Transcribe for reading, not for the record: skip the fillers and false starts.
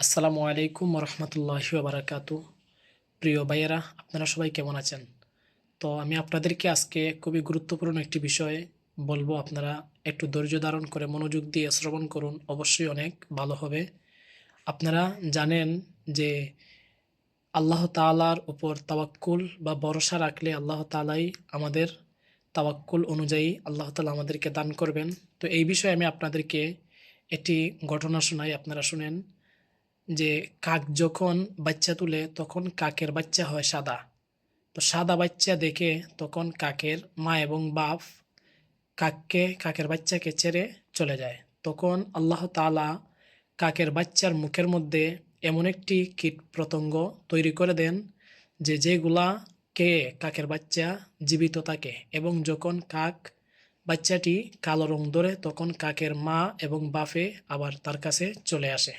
আসসালামু আলাইকুম রহমতুল্লাহি বারাকাতু। প্রিয় ভাইয়েরা, আপনারা সবাই কেমন আছেন? তো আমি আপনাদেরকে আজকে খুবই গুরুত্বপূর্ণ একটি বিষয় বলবো। আপনারা একটু ধৈর্য ধারণ করে মনোযোগ দিয়ে শ্রবণ করুন, অবশ্যই অনেক ভালো হবে। আপনারা জানেন যে আল্লাহ তাআলার উপর তাওয়াক্কুল বা ভরসা রাখলে আল্লাহ তাআলাই আমাদের তাওয়াক্কুল অনুযায়ী আল্লাহ তাআলা আমাদেরকে দান করবেন। তো এই বিষয়ে আমি আপনাদেরকে একটি ঘটনা শোনাই, আপনারা শুনেন। যে কাক যখন বাচ্চা তুলে তখন কাকের বাচ্চা হয় সাদা। তো সাদা বাচ্চা দেখে তখন কাকের মা এবং বাপ কাকের বাচ্চাকে ছেড়ে চলে যায়। তখন আল্লাহ তাআলা কাকের বাচ্চার মুখের মধ্যে এমন একটি কীট পতঙ্গ তৈরি করে দেন যে যেগুলা কে কাকের বাচ্চা জীবিত থাকে, এবং যখন কাক বাচ্চাটি কালো রং ধরে তখন কাকের মা এবং বাপে আবার তার কাছে চলে আসে।